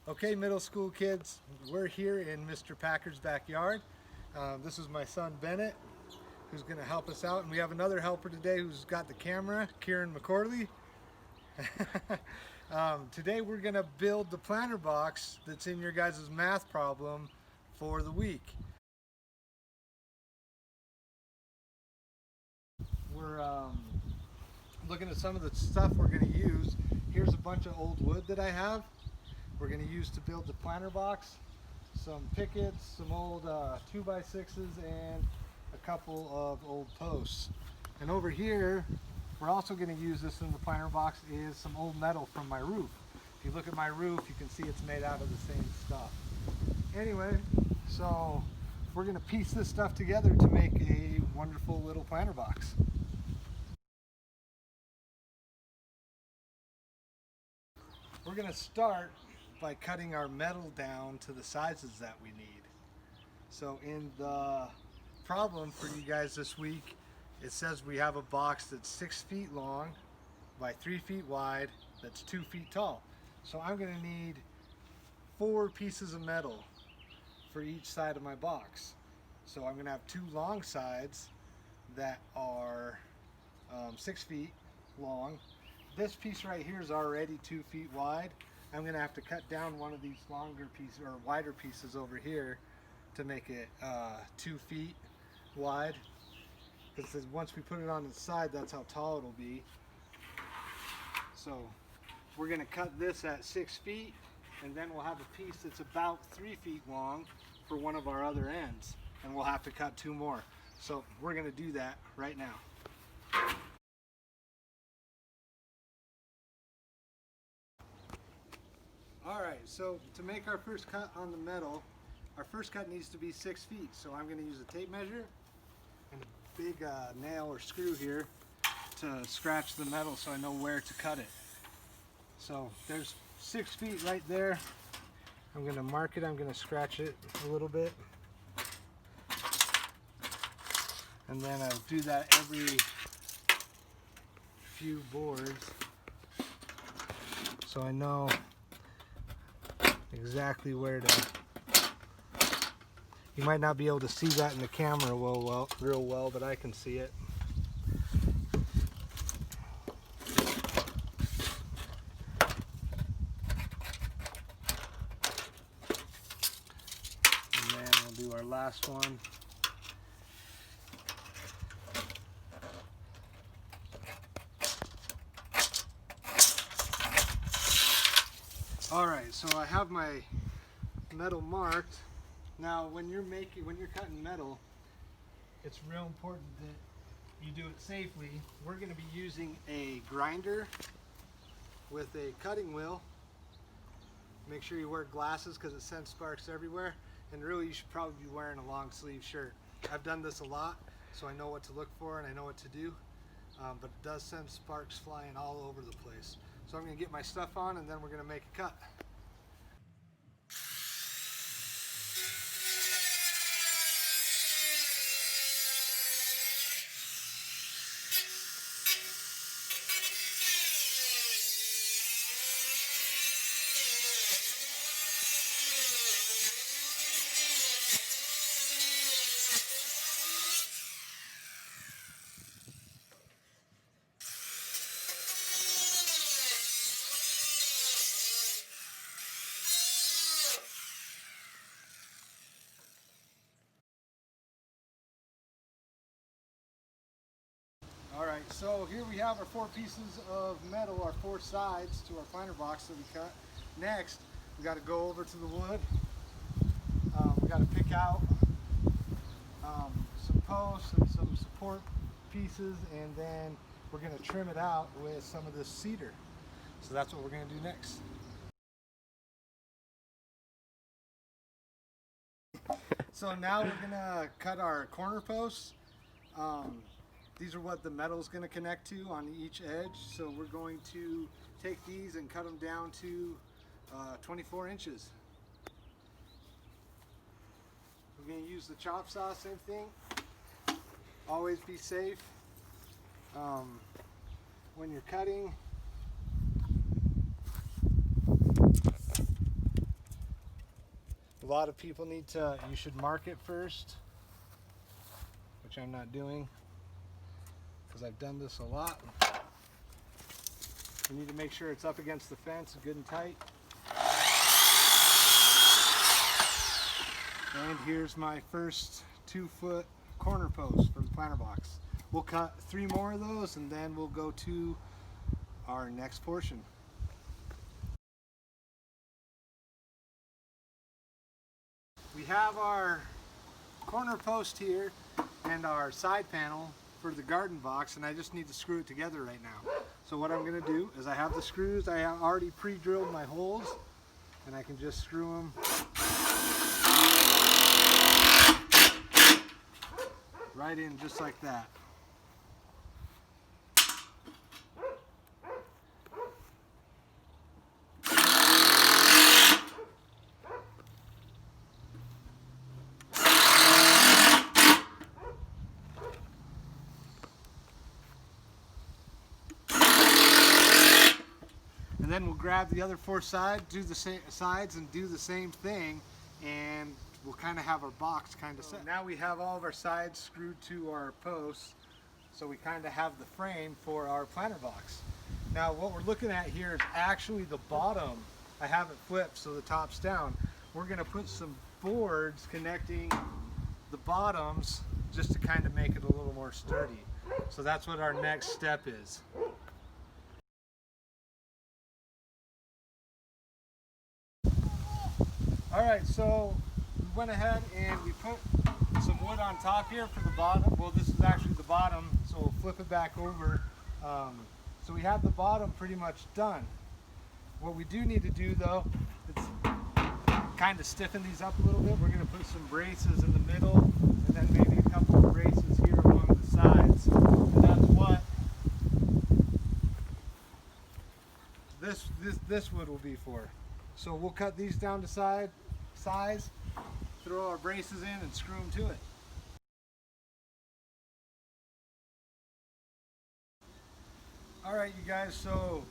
Okay, middle school kids, we're here in Mr. Packer's backyard. This is my son Bennett, who's going to help us out, and we have another helper today who's got the camera, Kieran McCorley. Today we're going to build the planter box that's in your guys' math problem for the week. We're looking at some of the stuff we're going to use. Here's a bunch of old wood that I have. We're going to use to build the planter box. Some pickets, some old 2x6s, and a couple of old posts. And over here, we're also going to use this in the planter box, is some old metal from my roof. If you look at my roof, you can see it's made out of the same stuff. Anyway, so we're going to piece this stuff together to make a wonderful little planter box. We're going to start by cutting our metal down to the sizes that we need. So in the problem for you guys this week, it says we have a box that's 6 feet long by 3 feet wide, that's 2 feet tall. So I'm going to need 4 pieces of metal for each side of my box. So I'm going to have 2 long sides that are 6 feet long. This piece right here is already 2 feet wide. I'm going to have to cut down one of these longer pieces or wider pieces over here to make it 2 feet wide. Because once we put it on the side, that's how tall it'll be. So we're going to cut this at 6 feet, and then we'll have a piece that's about 3 feet long for one of our other ends, and we'll have to cut 2 more. So we're going to do that right now. Alright, so to make our first cut on the metal, our first cut needs to be 6 feet. So I'm going to use a tape measure and a big nail or screw here to scratch the metal so I know where to cut it. So there's 6 feet right there. I'm going to mark it, I'm going to scratch it a little bit. And then I'll do that every few boards so I know exactly where to. You might not be able to see that in the camera real well, but I can see it. And then we'll do our last one. Alright, so I have my metal marked. Now when you're cutting metal, it's real important that you do it safely. We're going to be using a grinder with a cutting wheel. Make sure you wear glasses because it sends sparks everywhere, and really you should probably be wearing a long sleeve shirt. I've done this a lot, so I know what to look for and I know what to do, but it does send sparks flying all over the place. So I'm going to get my stuff on and then we're going to make a cut. Alright, so here we have our 4 pieces of metal, our 4 sides to our planter box that we cut. Next, we got to go over to the wood. We got to pick out some posts and some support pieces, and then we're going to trim it out with some of this cedar. So that's what we're going to do next. So now we're going to cut our corner posts. These are what the metal is going to connect to on each edge. So we're going to take these and cut them down to 24 inches. We're going to use the chop saw, same thing. Always be safe when you're cutting. A lot of people you should mark it first, which I'm not doing because I've done this a lot. You need to make sure it's up against the fence, good and tight. And here's my first 2-foot corner post for the planter box. We'll cut 3 more of those and then we'll go to our next portion. We have our corner post here and our side panel for the garden box, and I just need to screw it together right now. So what I'm going to do is I have the screws, I have already pre-drilled my holes, and I can just screw them right in just like that. And then we'll grab the other 4 sides, do the same sides, and do the same thing, and we'll kind of have our box kind of set. Now we have all of our sides screwed to our posts, so we kind of have the frame for our planter box. Now what we're looking at here is actually the bottom. I have it flipped so the top's down. We're going to put some boards connecting the bottoms just to kind of make it a little more sturdy. So that's what our next step is. Alright, so we went ahead and we put some wood on top here for the bottom. Well, this is actually the bottom, so we'll flip it back over. So we have the bottom pretty much done. What we do need to do though, is kind of stiffen these up a little bit. We're going to put some braces in the middle and then maybe a couple of braces here along the sides. And that's what this wood will be for. So we'll cut these down to size, throw our braces in and screw them to it. Alright you guys, so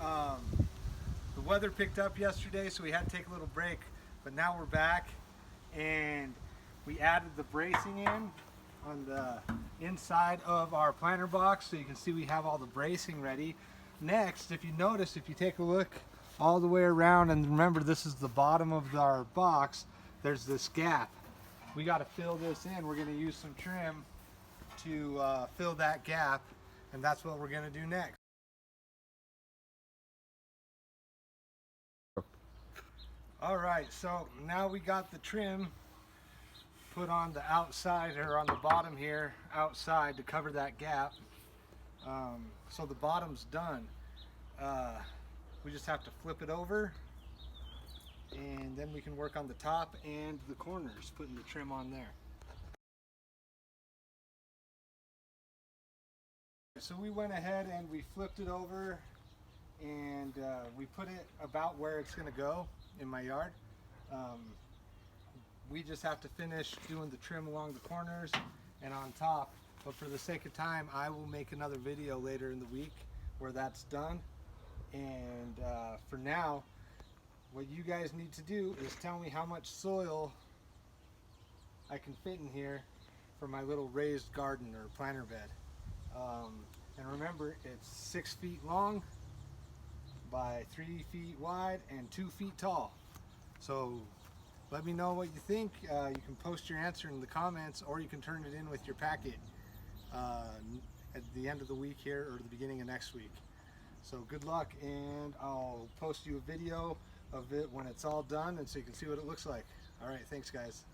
the weather picked up yesterday, so we had to take a little break, but now we're back and we added the bracing in on the inside of our planter box, so you can see we have all the bracing ready. Next, if you notice, if you take a look all the way around, and remember this is the bottom of our box, there's this gap. We got to fill this in. We're going to use some trim to fill that gap, and that's what we're going to do next. Alright, so now we got the trim put on the outside, or on the bottom here outside, to cover that gap. So the bottom's done. We just have to flip it over, and then we can work on the top and the corners, putting the trim on there. So we went ahead and we flipped it over, and we put it about where it's going to go in my yard. We just have to finish doing the trim along the corners and on top, but for the sake of time I will make another video later in the week where that's done. And for now, what you guys need to do is tell me how much soil I can fit in here for my little raised garden or planter bed. And remember, it's 6 feet long by 3 feet wide and 2 feet tall. So let me know what you think. You can post your answer in the comments, or you can turn it in with your packet at the end of the week here or the beginning of next week. So good luck, and I'll post you a video of it when it's all done, and so you can see what it looks like. All right, thanks guys.